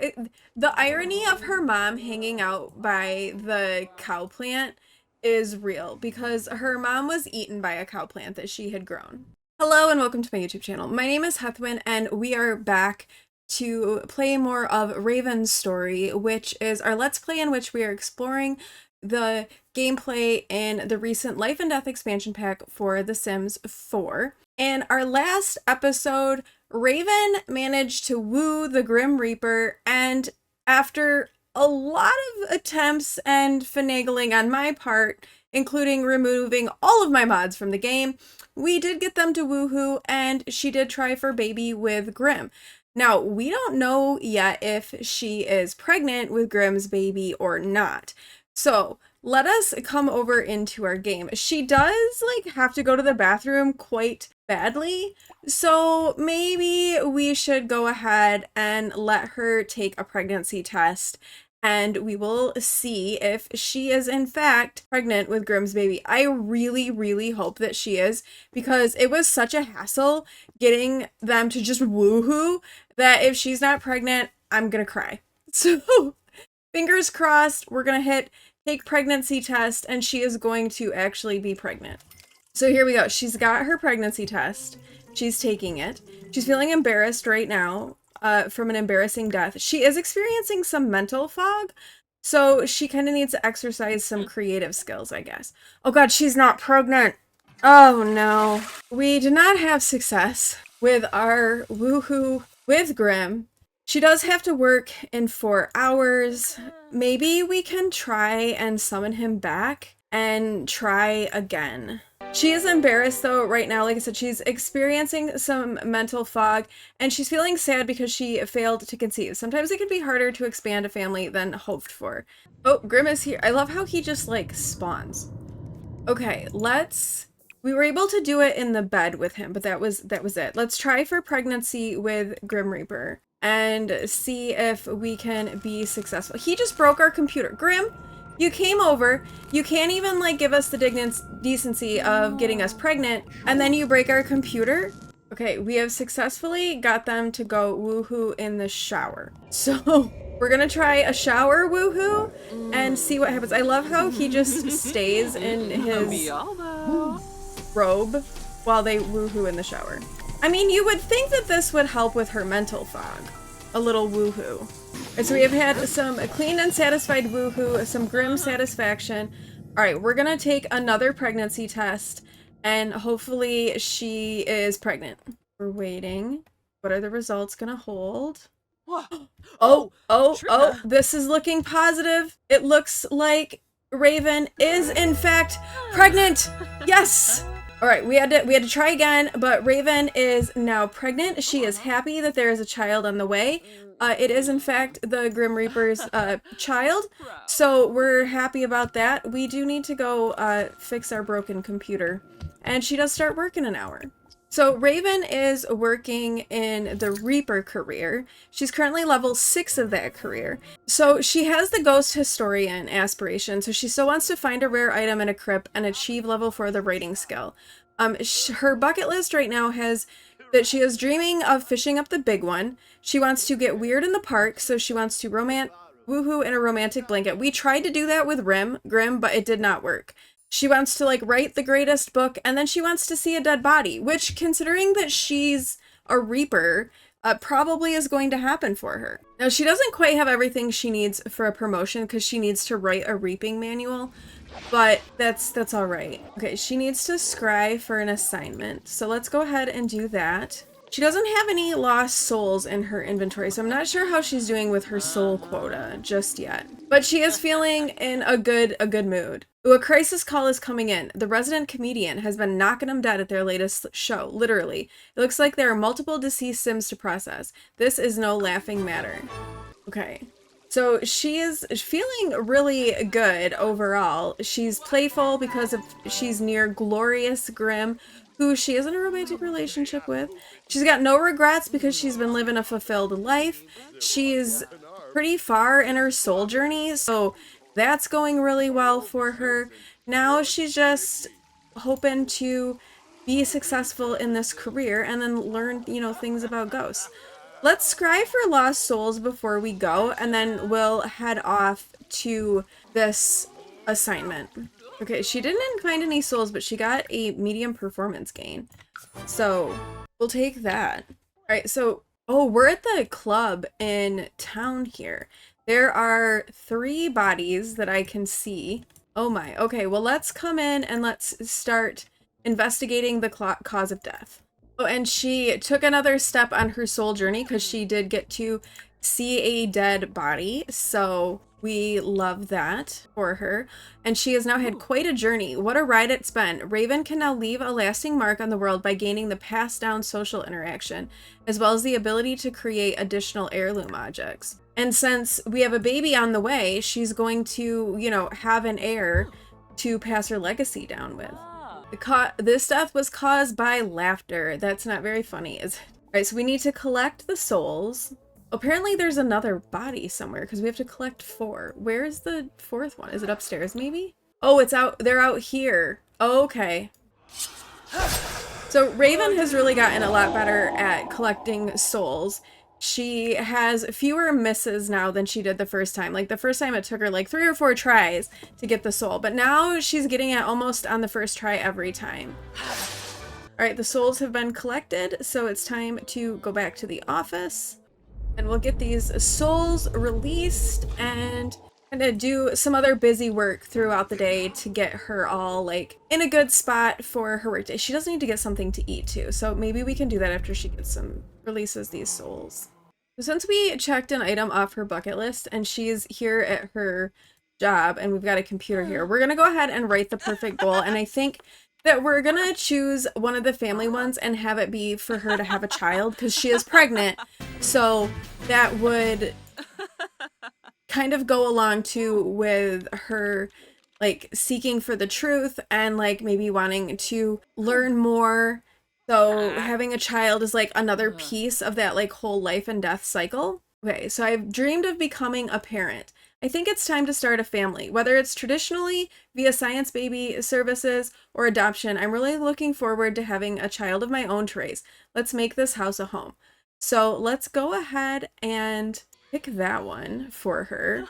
The irony of her mom hanging out by the cow plant is real because her mom was eaten by a cow plant that she had grown. Hello and welcome to my YouTube channel. My name is Heathwyn and we are back to play more of Raven's story, which is our Let's Play in which we are exploring the gameplay in the recent Life and Death expansion pack for The Sims 4. In our last episode, Raven managed to woo the Grim Reaper, and after a lot of attempts and finagling on my part, including removing all of my mods from the game, we did get them to woohoo, and she did try for baby with Grim. Now, we don't know yet if she is pregnant with Grim's baby or not. So, let us come over into our game. She does, have to go to the bathroom quite badly, so maybe we should go ahead and let her take a pregnancy test, and we will see if she is in fact pregnant with Grim's baby. I really, really hope that she is, because it was such a hassle getting them to just woohoo that if she's not pregnant, I'm gonna cry. So, fingers crossed, we're gonna take pregnancy test, and she is going to actually be pregnant. So here we go. She's got her pregnancy test. She's taking it. She's feeling embarrassed right now from an embarrassing death. She is experiencing some mental fog, so she kind of needs to exercise some creative skills, I guess. Oh god, she's not pregnant. Oh no. We did not have success with our woohoo with Grim. She does have to work in 4 hours. Maybe we can try and summon him back and try again. She is embarrassed though right now. Like I said, she's experiencing some mental fog and she's feeling sad because she failed to conceive. Sometimes it can be harder to expand a family than hoped for. Oh, Grim is here. I love how he just spawns. Okay, we were able to do it in the bed with him, but that was it. Let's try for pregnancy with Grim Reaper and see if we can be successful. He just broke our computer. Grim, you came over, you can't even give us the decency of getting us pregnant, and then you break our computer? Okay, we have successfully got them to go woohoo in the shower. So we're gonna try a shower woohoo and see what happens. I love how he just stays in his robe while they woohoo in the shower. I mean, you would think that this would help with her mental fog. A little woohoo. And so we have had some clean and satisfied woohoo, some grim satisfaction. Alright, we're gonna take another pregnancy test, and hopefully she is pregnant. We're waiting. What are the results gonna hold? Oh, this is looking positive. It looks like Raven is in fact pregnant. Yes! All right, we had to try again, but Raven is now pregnant. She is happy that there is a child on the way. It is in fact the Grim Reaper's child, so we're happy about that. We do need to go fix our broken computer, and she does start work in an hour. So Raven is working in the Reaper career. She's currently level 6 of that career. So she has the Ghost Historian aspiration, so she still wants to find a rare item in a crypt and achieve level 4 the writing skill. Her bucket list right now has that she is dreaming of fishing up the big one. She wants to get weird in the park, so she wants to woohoo in a romantic blanket. We tried to do that with Grim, but it did not work. She wants to write the greatest book, and then she wants to see a dead body, which, considering that she's a Reaper, probably is going to happen for her. Now, she doesn't quite have everything she needs for a promotion because she needs to write a reaping manual, but that's all right. Okay, she needs to scry for an assignment, so let's go ahead and do that. She doesn't have any lost souls in her inventory, so I'm not sure how she's doing with her soul quota just yet. But she is feeling in a good mood. Ooh, a crisis call is coming in. The resident comedian has been knocking them dead at their latest show, literally. It looks like there are multiple deceased Sims to process. This is no laughing matter. Okay. So she is feeling really good overall. She's playful because she's near Glorious Grim, who she is in a romantic relationship with. She's got no regrets because she's been living a fulfilled life. She's pretty far in her soul journey, so that's going really well for her. Now she's just hoping to be successful in this career and then learn, things about ghosts. Let's scry for lost souls before we go, and then we'll head off to this assignment. Okay, she didn't find any souls, but she got a medium performance gain. So we'll take that. All right, so, oh, we're at the club in town here. There are 3 bodies that I can see. Oh my, okay, well, let's come in and let's start investigating the cause of death. Oh, and she took another step on her soul journey because she did get to see a dead body. So we love that for her. And she has now had quite a journey. What a ride it's been. Raven can now leave a lasting mark on the world by gaining the passed down social interaction, as well as the ability to create additional heirloom objects. And since we have a baby on the way, she's going to, you know, have an heir to pass her legacy down with. This death was caused by laughter. That's not very funny, is it? Alright, so we need to collect the souls. Apparently there's another body somewhere because we have to collect 4. Where's the 4th one? Is it upstairs maybe? Oh, it's out. They're out here. Oh, okay. So Raven has really gotten a lot better at collecting souls. She has fewer misses now than she did the first time. Like the first time it took her like 3 or 4 tries to get the soul, but now she's getting it almost on the first try every time. All right, the souls have been collected, so it's time to go back to the office and we'll get these souls released and kind of do some other busy work throughout the day to get her all like in a good spot for her workday. She does need to get something to eat too, so maybe we can do that after she gets releases these souls. Since we checked an item off her bucket list and she's here at her job and we've got a computer here, we're gonna go ahead and write the perfect goal. And I think that we're gonna choose one of the family ones and have it be for her to have a child because she is pregnant. So that would kind of go along too with her like seeking for the truth and like maybe wanting to learn more. So having a child is like another piece of that like whole life and death cycle. Okay, so I've dreamed of becoming a parent. I think it's time to start a family, whether it's traditionally via science baby services or adoption. I'm really looking forward to having a child of my own to raise. Let's make this house a home. So let's go ahead and pick that one for her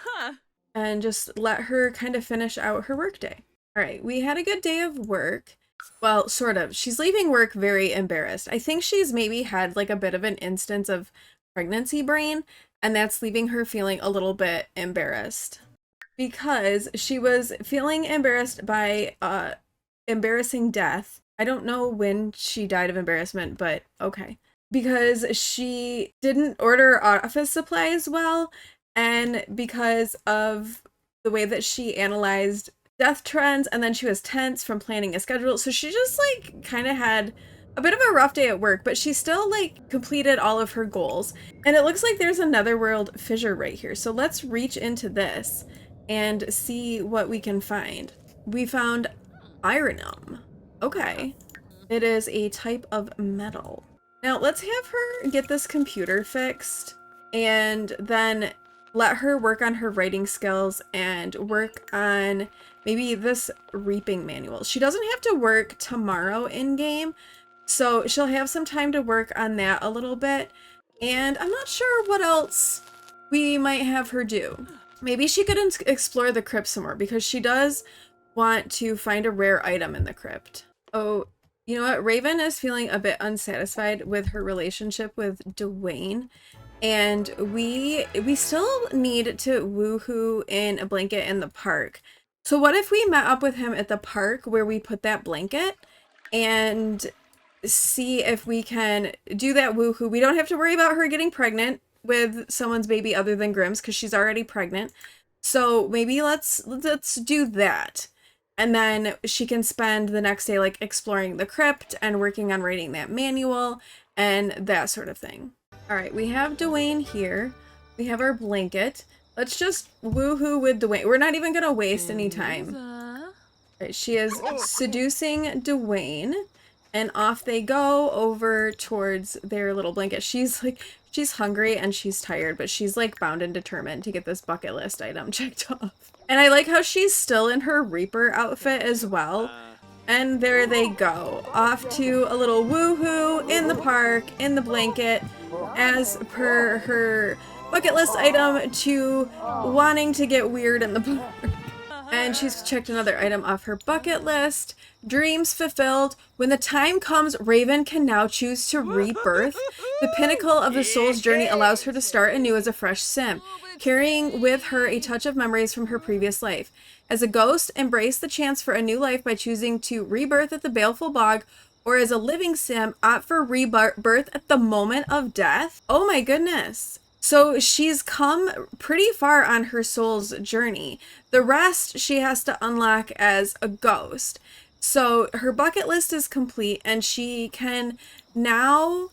and just let her kind of finish out her workday. All right, we had a good day of work. Well, sort of. She's leaving work very embarrassed. I think she's maybe had like a bit of an instance of pregnancy brain, and that's leaving her feeling a little bit embarrassed because she was feeling embarrassed by embarrassing death. I don't know when she died of embarrassment, but okay. Because she didn't order office supplies well, and because of the way that she analyzed death trends, and then she was tense from planning a schedule. So she just like kind of had a bit of a rough day at work, but she still like completed all of her goals. And it looks like there's a netherworld fissure right here. So let's reach into this and see what we can find. We found ironum. Okay. It is a type of metal. Now let's have her get this computer fixed and then let her work on her writing skills and work on maybe this reaping manual. She doesn't have to work tomorrow in game, so she'll have some time to work on that a little bit. And I'm not sure what else we might have her do. Maybe she could explore the crypt some more because she does want to find a rare item in the crypt. Oh, you know what? Raven is feeling a bit unsatisfied with her relationship with Dwayne. And we still need to woohoo in a blanket in the park. So what if we met up with him at the park where we put that blanket and see if we can do that woohoo? We don't have to worry about her getting pregnant with someone's baby other than Grimm's because she's already pregnant. So maybe let's do that. And then she can spend the next day like exploring the crypt and working on writing that manual and that sort of thing. All right, we have Dwayne here. We have our blanket. Let's just woohoo with Dwayne. We're not even gonna waste any time. All right, she is seducing Dwayne, and off they go over towards their little blanket. She's hungry and she's tired, but she's like bound and determined to get this bucket list item checked off. And I like how she's still in her Reaper outfit as well. And there they go, off to a little woohoo in the park, in the blanket, as per her bucket list item to wanting to get weird in the park. And she's checked another item off her bucket list. Dreams fulfilled. When the time comes, Raven can now choose to rebirth. The pinnacle of the soul's journey allows her to start anew as a fresh sim, carrying with her a touch of memories from her previous life. As a ghost, embrace the chance for a new life by choosing to rebirth at the Baleful Bog, or as a living sim, opt for rebirth at the moment of death. Oh my goodness. So she's come pretty far on her soul's journey. The rest she has to unlock as a ghost. So her bucket list is complete and she can now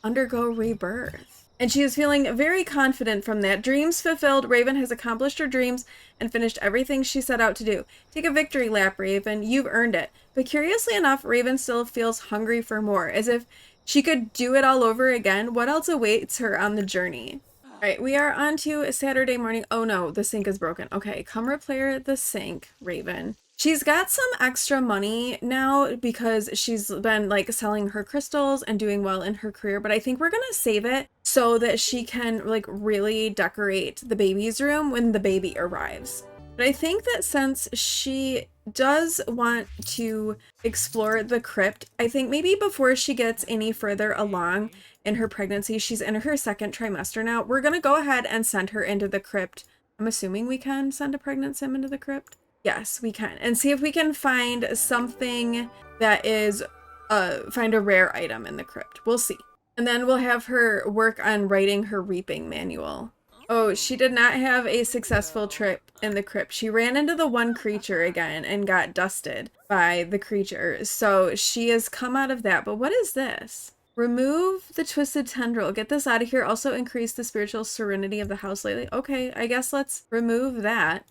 undergo rebirth. And she is feeling very confident from that. Dreams fulfilled. Raven has accomplished her dreams and finished everything she set out to do. Take a victory lap, Raven. You've earned it. But curiously enough, Raven still feels hungry for more, as if she could do it all over again. What else awaits her on the journey? All right, we are on to Saturday morning. Oh no, the sink is broken. Okay, come repair the sink, Raven. She's got some extra money now because she's been like selling her crystals and doing well in her career, but I think we're gonna save it so that she can like really decorate the baby's room when the baby arrives. But I think that since she does want to explore the crypt, I think maybe before she gets any further along in her pregnancy, she's in her second trimester now, we're going to go ahead and send her into the crypt. I'm assuming we can send a pregnant sim into the crypt. Yes, we can. And see if we can find something that is, find a rare item in the crypt. We'll see. And then we'll have her work on writing her reaping manual. Oh, she did not have a successful trip in the crypt. She ran into the one creature again and got dusted by the creature. So she has come out of that. But what is this? Remove the twisted tendril. Get this out of here. Also increase the spiritual serenity of the house lately. Okay, I guess let's remove that.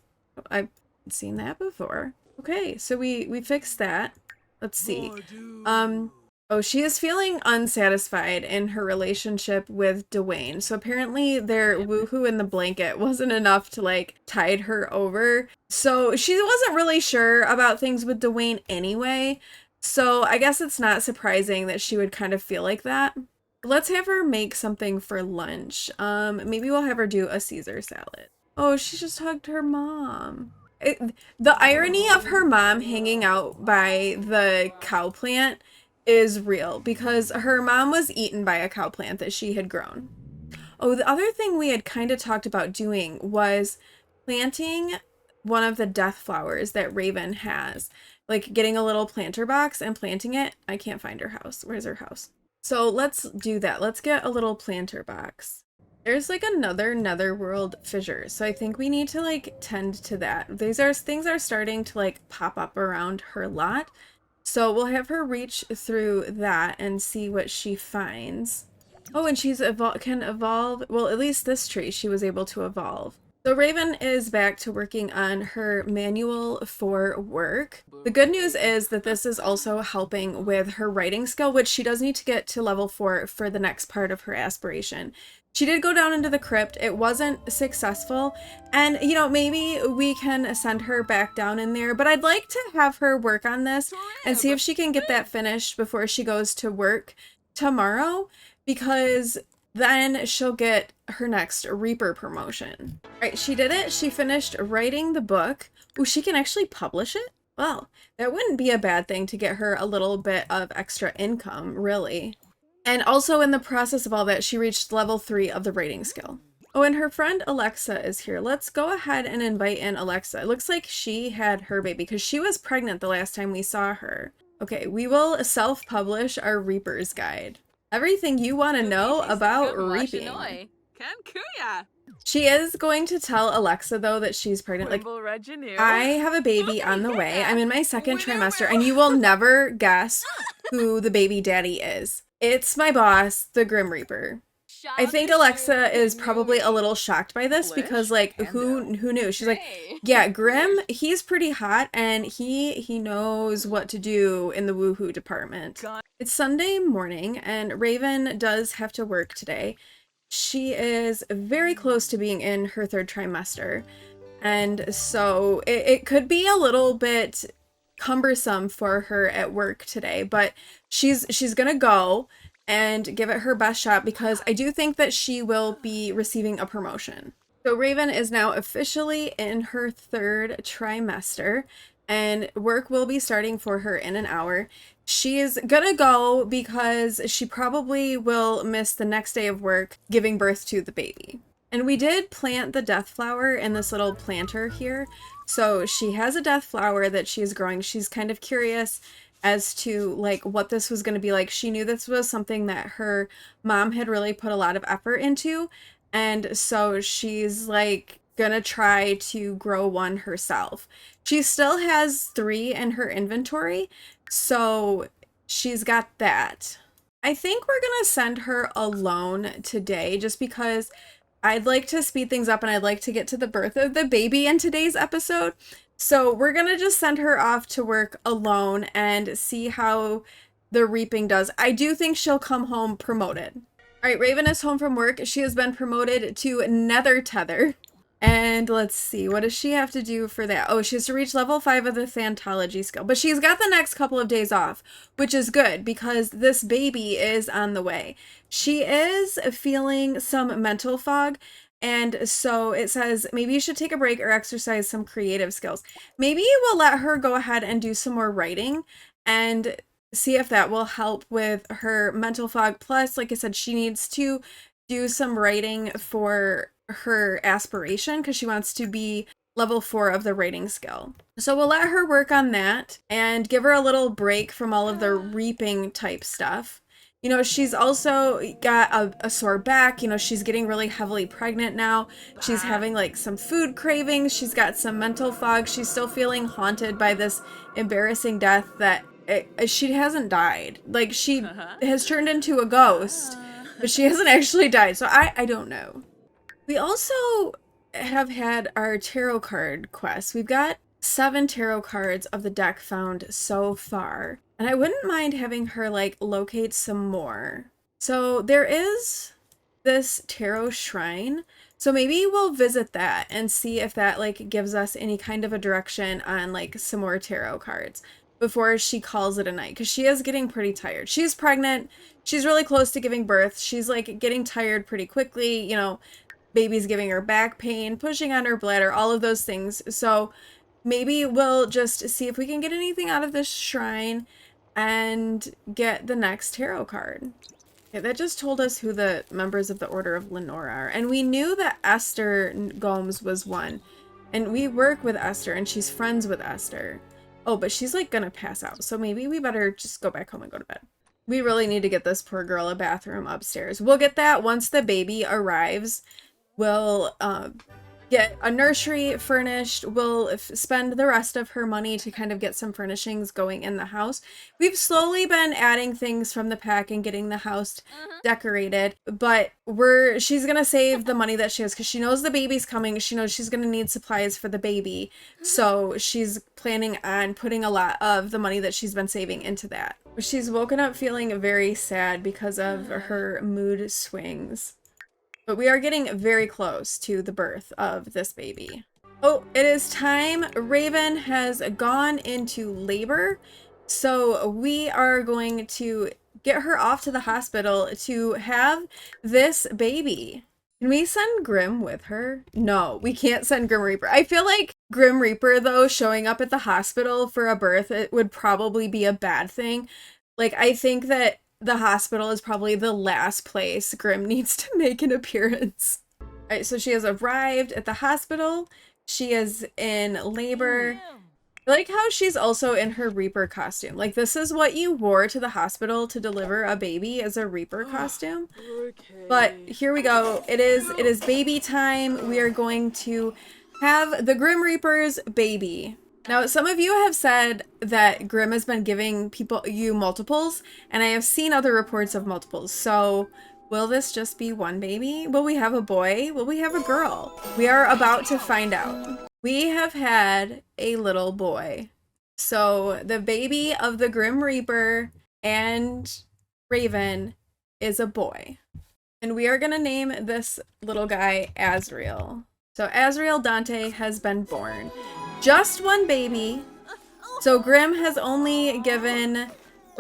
I've seen that before. Okay, so we fixed that. Let's see. Oh, she is feeling unsatisfied in her relationship with Dwayne. So apparently their woohoo in the blanket wasn't enough to like tide her over. So she wasn't really sure about things with Dwayne anyway. So I guess it's not surprising that she would kind of feel like that. Let's have her make something for lunch. Maybe we'll have her do a Caesar salad. Oh, she just hugged her mom. The irony of her mom hanging out by the cow plant is real because her mom was eaten by a cow plant that she had grown. Oh, the other thing we had kind of talked about doing was planting one of the death flowers that Raven has, like getting a little planter box and planting it. I can't find her house. Where's her house? So let's do that. Let's get a little planter box. There's like another netherworld fissure, so I think we need to like tend to that. Things are starting to like pop up around her lot. So we'll have her reach through that and see what she finds. Oh, and she's can evolve. Well, at least this tree she was able to evolve. So Raven is back to working on her manual for work. The good news is that this is also helping with her writing skill, which she does need to get to level 4 for the next part of her aspiration. She did go down into the crypt. It wasn't successful. And, you know, maybe we can send her back down in there. But I'd like to have her work on this and see if she can get that finished before she goes to work tomorrow. Because then she'll get her next Reaper promotion. All right, she did it. She finished writing the book. Oh, she can actually publish it? Well, that wouldn't be a bad thing to get her a little bit of extra income, really. And also in the process of all that, she reached level 3 of the writing skill. Oh, and her friend Alexa is here. Let's go ahead and invite in Alexa. It looks like she had her baby because she was pregnant the last time we saw her. Okay, we will self-publish our Reaper's Guide. Everything you want to know about reaping. She is going to tell Alexa, though, that she's pregnant. Like, I have a baby on the way. I'm in my second trimester, and you will never guess who the baby daddy is. It's my boss, the Grim Reaper. I think Alexa is probably a little shocked by this because, like, who knew? She's like, yeah, Grim, he's pretty hot, and he knows what to do in the woohoo department. It's Sunday morning, and Raven does have to work today. She is very close to being in her third trimester, and so it could be a little bit cumbersome for her at work today, but she's gonna go and give it her best shot because I do think that she will be receiving a promotion. So Raven is now officially in her 3rd trimester and work will be starting for her in an hour. She's gonna go because she probably will miss the next day of work giving birth to the baby. And we did plant the death flower in this little planter here. So she has a death flower that she is growing. She's kind of curious as to like what this was going to be like. She knew this was something that her mom had really put a lot of effort into. And so she's like gonna try to grow one herself. She still has 3 in her inventory, so she's got that. I think we're gonna send her alone today just because I'd like to speed things up and I'd like to get to the birth of the baby in today's episode. So we're gonna just send her off to work alone and see how the reaping does. I do think she'll come home promoted. All right, Raven is home from work. She has been promoted to Nether Tether. And let's see, what does she have to do for that? Oh, she has to reach level 5 of the Thantology skill. But she's got the next couple of days off, which is good because this baby is on the way. She is feeling some mental fog. And so it says maybe you should take a break or exercise some creative skills. Maybe we'll let her go ahead and do some more writing and see if that will help with her mental fog. Plus, like I said, she needs to do some writing for her aspiration because she wants to be level 4 of the writing skill. So we'll let her work on that and give her a little break from all of the reaping type stuff. You know, she's also got a sore back. You know, she's getting really heavily pregnant now. She's having like some food cravings. She's got some mental fog. She's still feeling haunted by this embarrassing death that she hasn't died. Like she has turned into a ghost, but she hasn't actually died. So I don't know. We also have had our tarot card quest. We've got 7 tarot cards of the deck found so far. And I wouldn't mind having her like locate some more. So there is this tarot shrine. So maybe we'll visit that and see if that like gives us any kind of a direction on like some more tarot cards before she calls it a night. Because she is getting pretty tired. She's pregnant. She's really close to giving birth. She's like getting tired pretty quickly. You know, baby's giving her back pain, pushing on her bladder, all of those things. So maybe we'll just see if we can get anything out of this shrine and get the next tarot card. Okay, that just told us who the members of the Order of Lenore are. And we knew that Esther Gomes was one. And we work with Esther and she's friends with Esther. Oh, but she's like gonna pass out. So maybe we better just go back home and go to bed. We really need to get this poor girl a bathroom upstairs. We'll get that once the baby arrives. We'll get a nursery furnished. We'll spend the rest of her money to kind of get some furnishings going in the house. We've slowly been adding things from the pack and getting the house decorated, but she's gonna save the money that she has because she knows the baby's coming. She knows she's gonna need supplies for the baby, so she's planning on putting a lot of the money that she's been saving into that. She's woken up feeling very sad because of her mood swings. But we are getting very close to the birth of this baby. Oh, it is time. Raven has gone into labor. So we are going to get her off to the hospital to have this baby. Can we send Grim with her? No, we can't send Grim Reaper. I feel like Grim Reaper, though, showing up at the hospital for a birth, it would probably be a bad thing. Like, I think that the hospital is probably the last place Grim needs to make an appearance. All right, so she has arrived at the hospital. She is in labor. I like how she's also in her Reaper costume. Like, this is what you wore to the hospital to deliver a baby, as a Reaper costume. Okay. But here we go. It is baby time. We are going to have the Grim Reaper's baby. Now, some of you have said that Grim has been giving you multiples, and I have seen other reports of multiples. So, will this just be one baby? Will we have a boy? Will we have a girl? We are about to find out. We have had a little boy. So, the baby of the Grim Reaper and Raven is a boy. And we are going to name this little guy Azriel. So, Azriel Dante has been born. Just one baby. So Grim has only given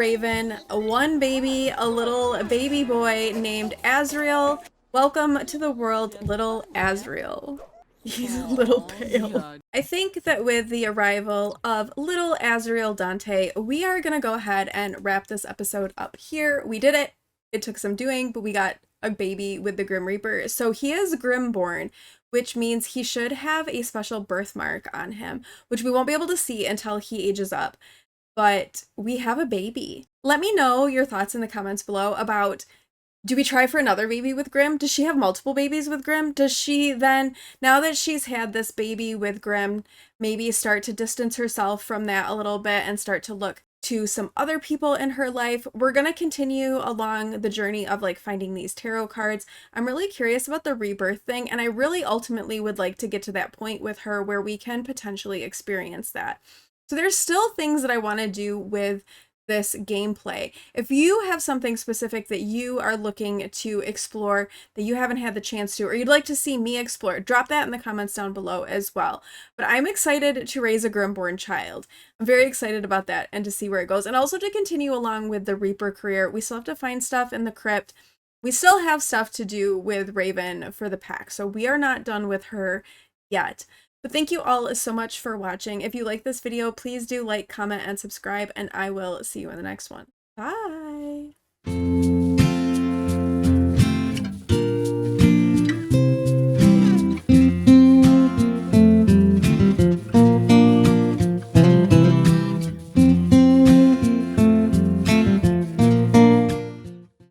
Raven, one baby, a little baby boy named Azriel. Welcome to the world, little Azriel. He's a little pale. I think that with the arrival of little Azriel Dante, we are gonna go ahead and wrap this episode up here. We did it. It took some doing, but we got a baby with the Grim Reaper. So he is Grimborn, which means he should have a special birthmark on him, which we won't be able to see until he ages up. But we have a baby. Let me know your thoughts in the comments below about, do we try for another baby with Grim? Does she have multiple babies with Grim? Does she then, now that she's had this baby with Grim, maybe start to distance herself from that a little bit and start to look to some other people in her life? We're going to continue along the journey of like finding these tarot cards. I'm really curious about the rebirth thing, and I really ultimately would like to get to that point with her where we can potentially experience that. So there's still things that I want to do with this gameplay. If you have something specific that you are looking to explore that you haven't had the chance to, or you'd like to see me explore, drop that in the comments down below as well. But I'm excited to raise a Grimborn child. I'm very excited about that and to see where it goes. And also to continue along with the Reaper career. We still have to find stuff in the crypt. We still have stuff to do with Raven for the pack. So we are not done with her yet. But thank you all so much for watching. If you like this video, please do like, comment, and subscribe, and I will see you in the next one. Bye!